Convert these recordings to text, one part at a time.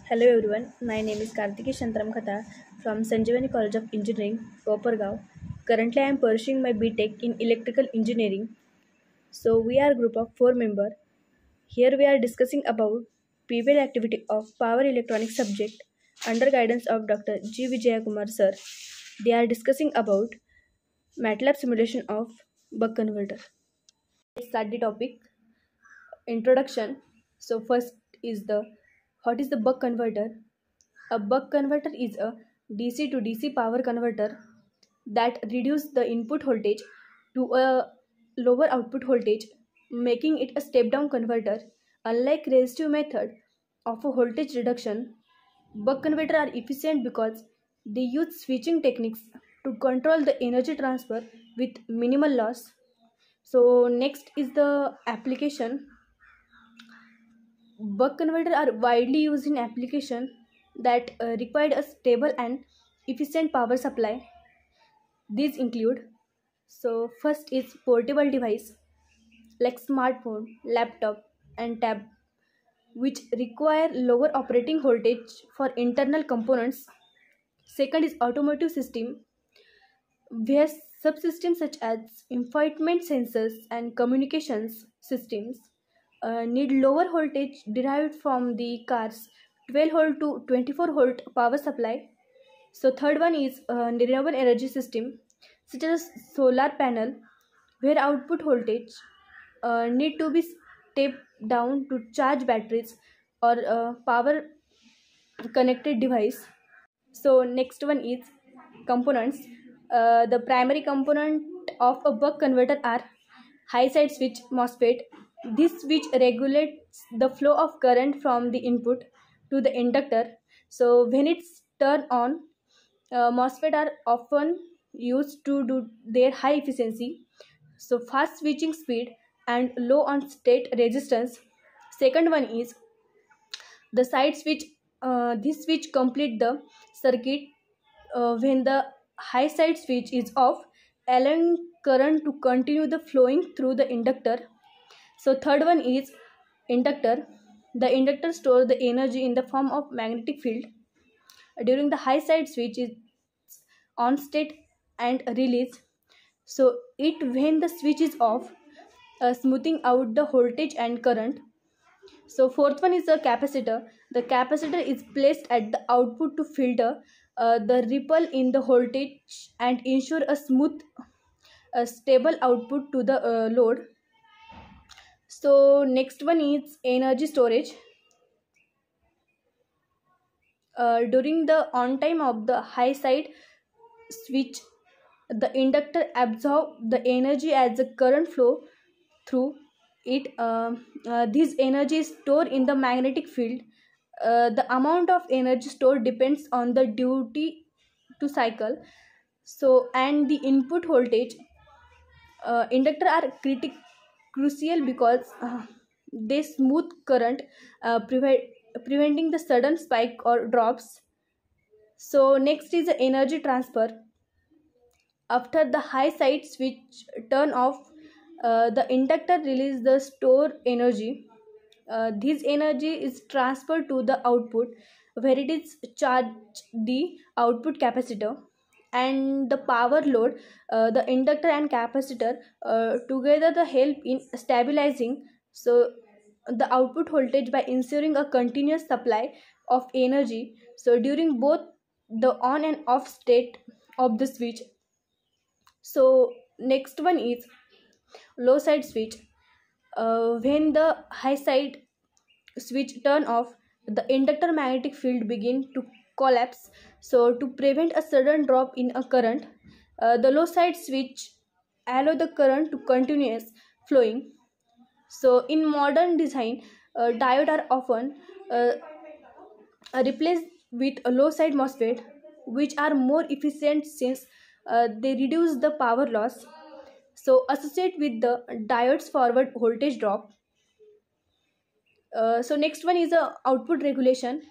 Hello everyone, my name is Kartiki Shantaram Khata from Sanjeevani College of Engineering, Kopargaon. Currently I am pursuing my BTech in Electrical Engineering. So we are a group of 4 members. Here we are discussing about PBL activity of Power Electronics subject under guidance of Dr. G. Vijayakumar sir. They are discussing about Matlab simulation of buck converter. Let's start the topic. Introduction. So first is the what is the buck converter? A buck converter is a DC to DC power converter that reduces the input voltage to a lower output voltage, making it a step-down converter. Unlike resistive method of a voltage reduction, buck converters are efficient because they use switching techniques to control the energy transfer with minimal loss. So next is the application. Buck converters are widely used in application that required a stable and efficient power supply. These include, so first is portable device like smartphone, laptop and tab, which require lower operating voltage for internal components. Second is automotive system, where subsystems such as infotainment sensors and communications systems need lower voltage derived from the car's 12 volt to 24 volt power supply. So third one is renewable energy system such as solar panel, where output voltage need to be stepped down to charge batteries or power connected device. So next one is components. The primary component of a buck converter are high side switch MOSFET. This switch regulates the flow of current from the input to the inductor. So when it's turned on, MOSFET are often used to do their high efficiency, so fast switching speed and low on state resistance. Second one is the side switch. This switch complete the circuit when the high side switch is off, allowing current to continue the flowing through the inductor. So third one is inductor. The inductor stores the energy in the form of magnetic field. During the high side switch is on state and release. So it when the switch is off, smoothing out the voltage and current. So fourth one is the capacitor. The capacitor is placed at the output to filter the ripple in the voltage and ensure a smooth, stable output to the load. So next one is energy storage. During the on time of the high side switch, the inductor absorbs the energy as the current flow through it. This energy is stored in the magnetic field. The amount of energy stored depends on the duty to cycle, so and the input voltage. Inductor are crucial because they smooth current, preventing the sudden spike or drops. So next is the energy transfer. After the high side switch turn off, the inductor releases the stored energy. This energy is transferred to the output, where it is charged the output capacitor and the power load. The inductor and capacitor together the help in stabilizing so the output voltage by ensuring a continuous supply of energy so during both the on and off state of the switch. So next one is low side switch. When the high side switch turn off, the inductor magnetic field begin to collapse. So to prevent a sudden drop in a current, the low side switch allow the current to continuous flowing. So in modern design, diode are often replaced with a low side MOSFET, which are more efficient since they reduce the power loss. So associate with the diode's forward voltage drop. So next one is a output regulation.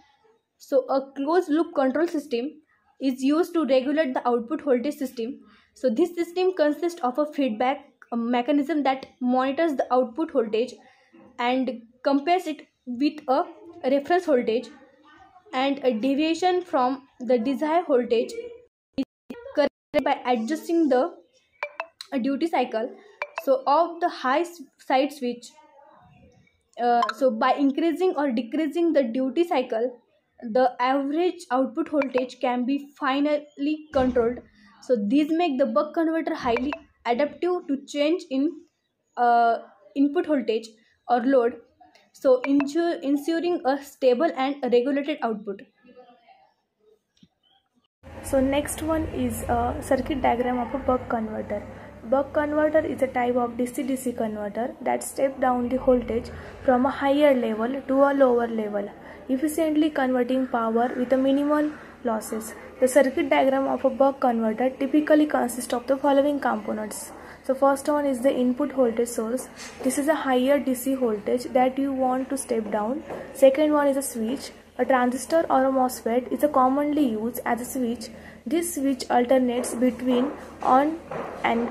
So a closed loop control system is used to regulate the output voltage system. So this system consists of a feedback mechanism that monitors the output voltage and compares it with a reference voltage. and a deviation from the desired voltage is corrected by adjusting the duty cycle so of the side switch. So by increasing or decreasing the duty cycle, the average output voltage can be finally controlled. So these make the buck converter highly adaptive to change in uh, input voltage or load, so ensuring a stable and regulated output. So next one is a circuit diagram of a buck converter. Buck converter is a type of DC-DC converter that step down the voltage from a higher level to a lower level, efficiently converting power with a minimal losses. The circuit diagram of a buck converter typically consists of the following components. So first one is the input voltage source. This is a higher DC voltage that you want to step down. Second one is a switch. A transistor or a MOSFET is commonly used as a switch. This switch alternates between on and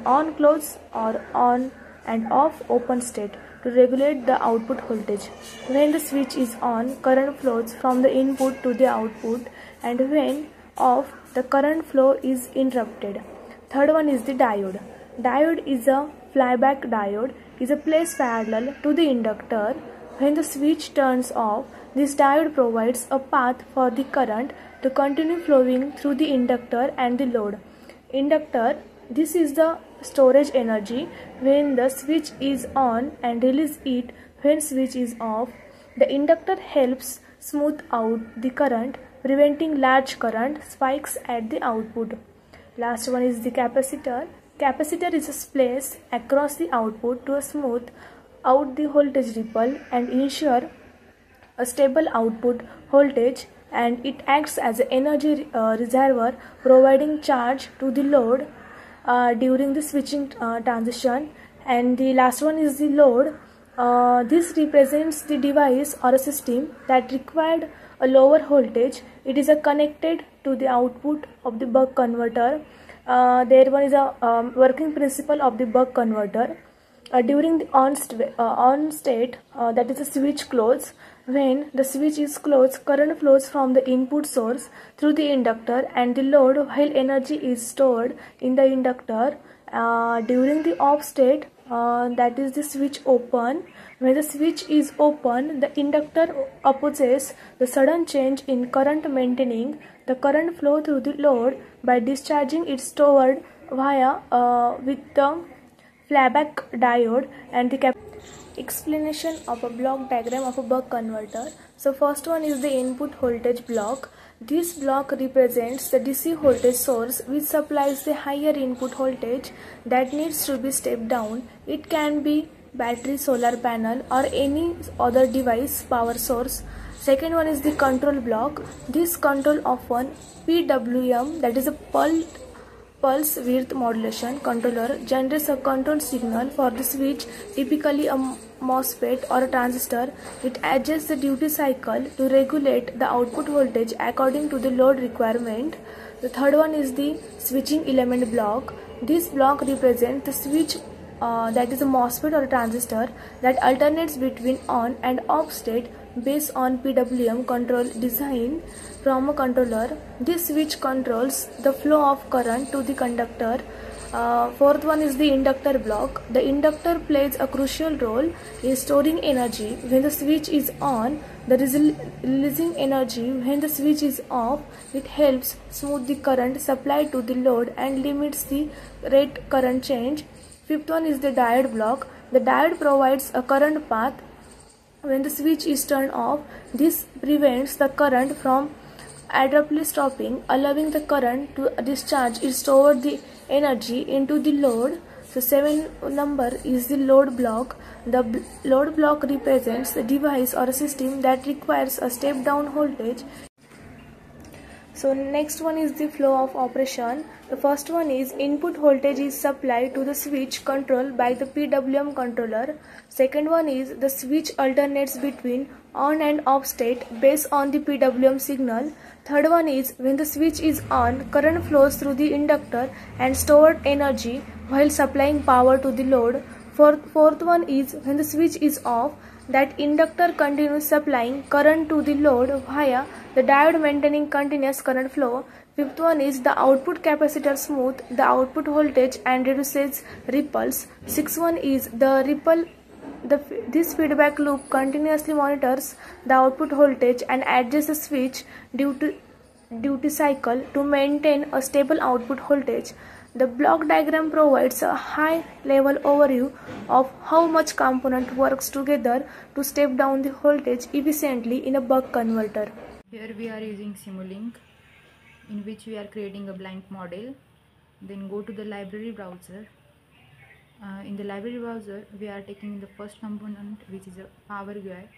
on close or on and off open state to regulate the output voltage. When the switch is on, current flows from the input to the output, and when off, the current flow is interrupted. Third one is the diode. Diode is a flyback diode, is placed parallel to the inductor. When the switch turns off, this diode provides a path for the current to continue flowing through the inductor and the load. Inductor, this is the storage energy when the switch is on and release it when switch is off. The inductor helps smooth out the current, preventing large current spikes at the output. Last one is the capacitor. Capacitor is placed across the output to smooth out the voltage ripple and ensure a stable output voltage, and it acts as an energy reservoir, providing charge to the load during the switching transition. And the last one is the load. This represents the device or a system that required a lower voltage. It is connected to the output of the buck converter. There one is a working principle of the buck converter. During the on state, that is the switch closed. When the switch is closed, current flows from the input source through the inductor and the load while energy is stored in the inductor. During the off state, that is the switch open. When the switch is open, the inductor opposes the sudden change in current, maintaining the current flow through the load by discharging it stored via with the flyback diode. And the explanation of a block diagram of a buck converter. So first one is the input voltage block. This block represents the DC voltage source which supplies the higher input voltage that needs to be stepped down. It can be battery, solar panel, or any other device power source. Second one is the control block. This control often PWM, that is a pulse width modulation controller, generates a control signal for the switch, typically a MOSFET or a transistor. It adjusts the duty cycle to regulate the output voltage according to the load requirement. The third one is the switching element block. This block represents the switch, that is a MOSFET or a transistor that alternates between on and off state based on PWM control design from a controller. This switch controls the flow of current to the conductor. Fourth one is the inductor block. The inductor plays a crucial role in storing energy when the switch is on, the releasing energy when the switch is off. It helps smooth the current supplied to the load and limits the rate current change. Fifth one is the diode block. The diode provides a current path when the switch is turned off. This prevents the current from abruptly stopping, allowing the current to discharge its stored the energy into the load. So 7 number is the load block. The load block represents the device or a system that requires a step down voltage. So next one is the flow of operation. The first one is input voltage is supplied to the switch controlled by the PWM controller. Second one is the switch alternates between on and off state based on the PWM signal. Third one is when the switch is on, current flows through the inductor and stored energy while supplying power to the load. Fourth one is when the switch is off, That inductor continues supplying current to the load via the diode maintaining continuous current flow. Fifth one is the output capacitor smooth the output voltage and reduces ripples. Sixth one is the ripple. This feedback loop continuously monitors the output voltage and adjusts the switch duty cycle to maintain a stable output voltage. The block diagram provides a high-level overview of how much component works together to step down the voltage efficiently in a buck converter. Here we are using Simulink, in which we are creating a blank model. Then go to the library browser. In the library browser, we are taking the first component, which is a power GUI,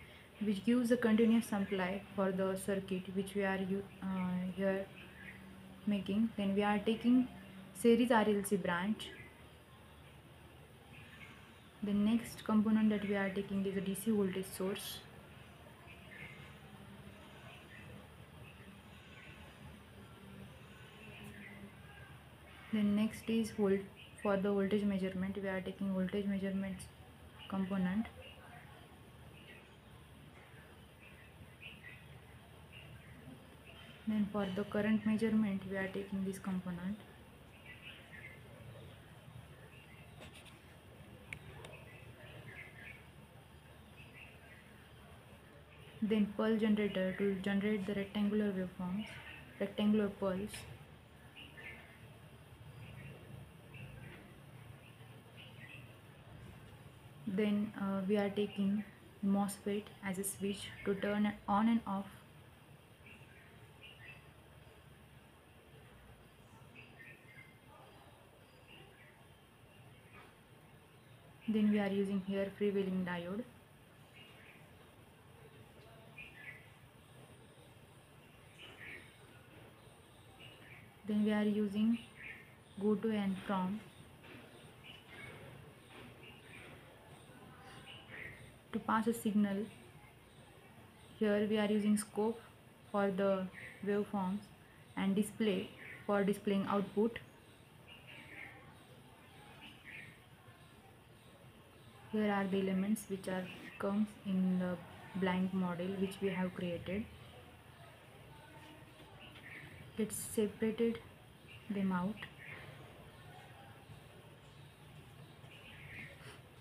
which gives a continuous supply for the circuit which we are here making. Then we are taking series RLC branch. The next component that we are taking is a DC voltage source. Then next is for the voltage measurement. We are taking voltage measurements component. Then for the current measurement, we are taking this component. Then pulse generator to generate the rectangular waveforms, rectangular pulse. Then we are taking MOSFET as a switch to turn it on and off. Then we are using here freewheeling diode. Then we are using go to and from to pass a signal. Here we are using scope for the waveforms and display for displaying output. Here are the elements which are comes in the blank model which we have created. Let's separated them out.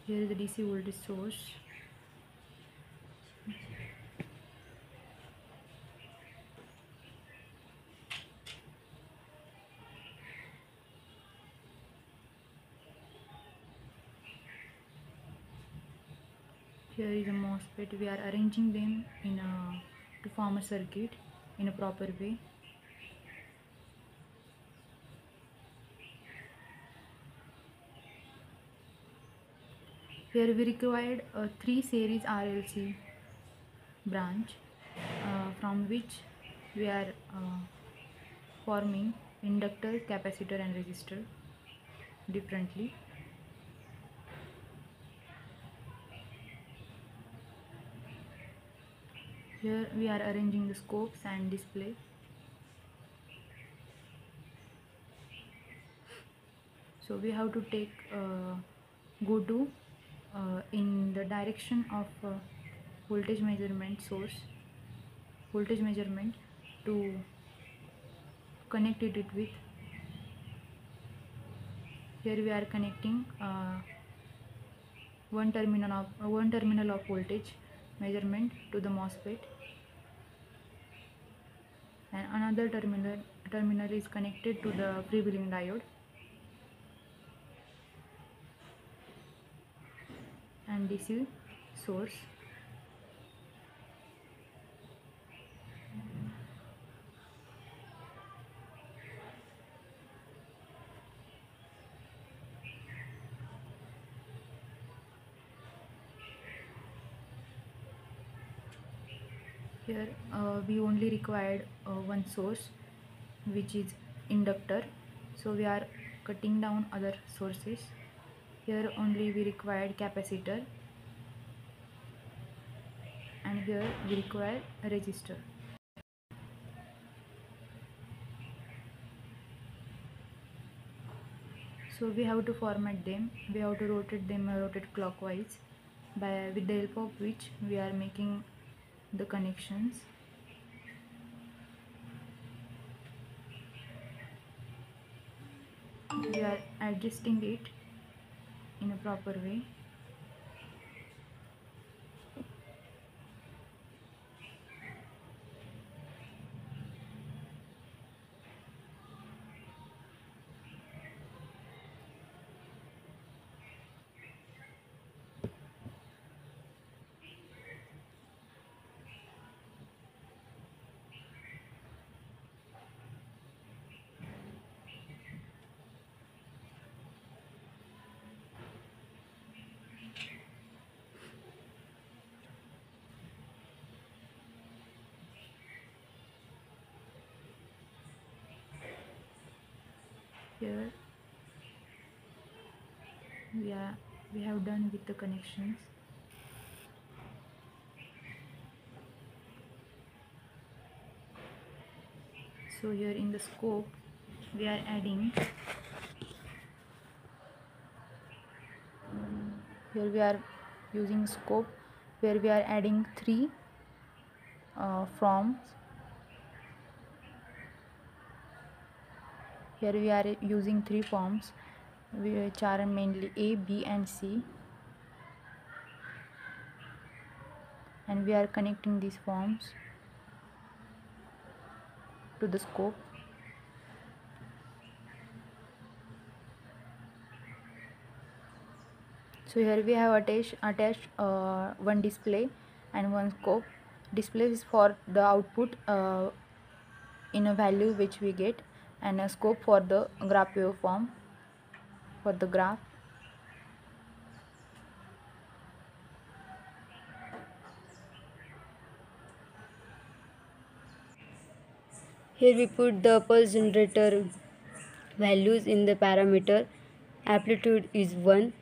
Here is the DC voltage source. Here is a MOSFET. We are arranging them to form a circuit in a proper way. Here we required a 3 series RLC branch from which we are forming inductor, capacitor and resistor differently. Here we are arranging the scopes and display. So we have to take go to in the direction of voltage measurement source, voltage measurement, to connect it with. Here we are connecting one terminal of voltage measurement to the MOSFET, and another terminal is connected to the freewheeling diode, and DC source. Here we only required one source, which is inductor, so we are cutting down other sources. Here only we required capacitor, and here we require a resistor. So we have to format them, we have to rotate them, rotate clockwise. with the help of which we are making the connections. We are adjusting it in a proper way. Here we have done with the connections. So here in the scope we are adding, here we are using scope where we are adding three forms. Here we are using three forms which are mainly A, B and C, and we are connecting these forms to the scope. So here we have attached one display and one scope. Display is for the output in a value which we get, and a scope for the graph waveform for the graph. Here we put the pulse generator values in the parameter. Amplitude is 1.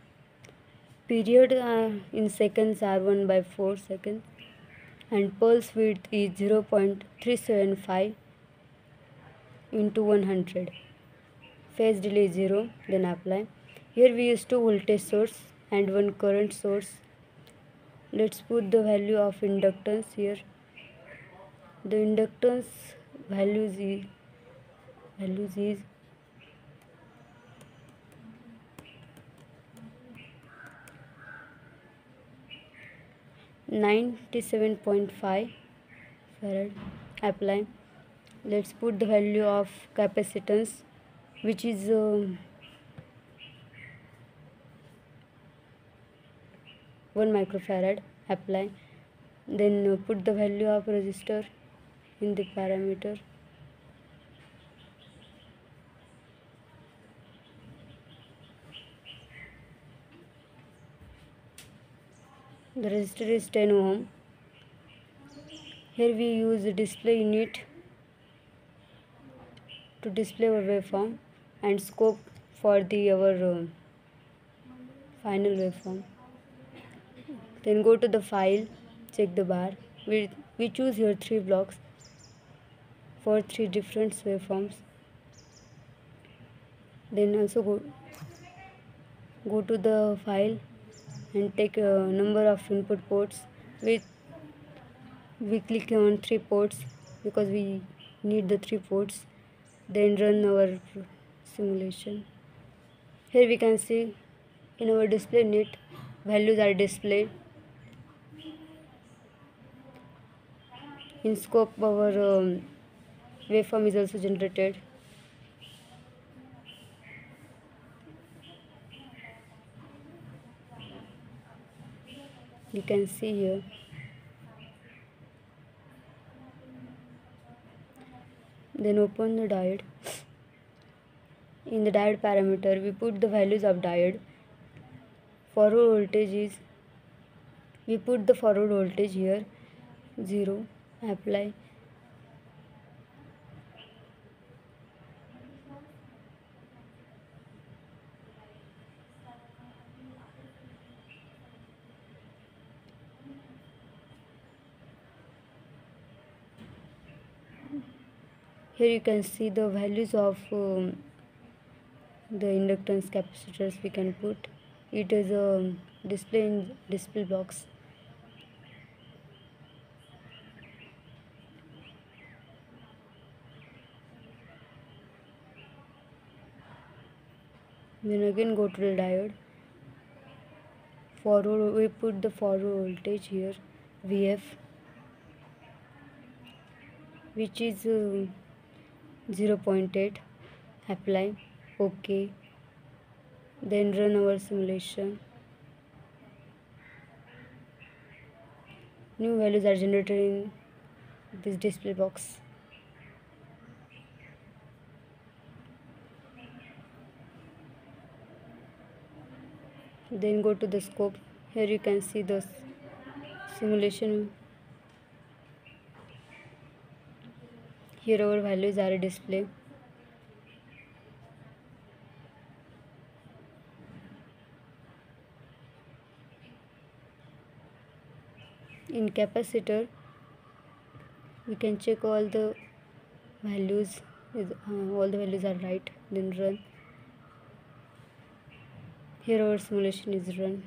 Period in seconds are 1 by 4 seconds. And pulse width is 0.375 into 100. Phase delay is 0. Then apply. Here we use 2 voltage source and 1 current source. Let's put the value of inductance here. The inductance values is 97.5 farad. Apply. Let's put the value of capacitance, which is 1 microfarad. Apply. Then put the value of resistor in the parameter. The resistor is 10 ohm. Here we use the display unit to display our waveform and scope for our final waveform. Then go to the file, check the bar. We choose here 3 blocks for 3 different waveforms. Then also go to the file and take a number of input ports. We click on 3 ports because we need the 3 ports. Then run our simulation. Here we can see in our display unit values are displayed. In scope our waveform is also generated. You can see here. Then open the diode. In the diode parameter we put the values of diode. Forward voltage is, we put the forward voltage here 0. Apply. Here you can see the values of the inductance capacitors we can put. it is a display in display box. Then again go to the diode. Forward, we put the forward voltage here, VF, which is 0.8. Apply, OK. Then run our simulation. New values are generated in this display box. Then go to the scope. Here you can see the simulation. Here our values are displayed. In capacitor, we can check all the values. All the values are right. Then run. Here our simulation is run.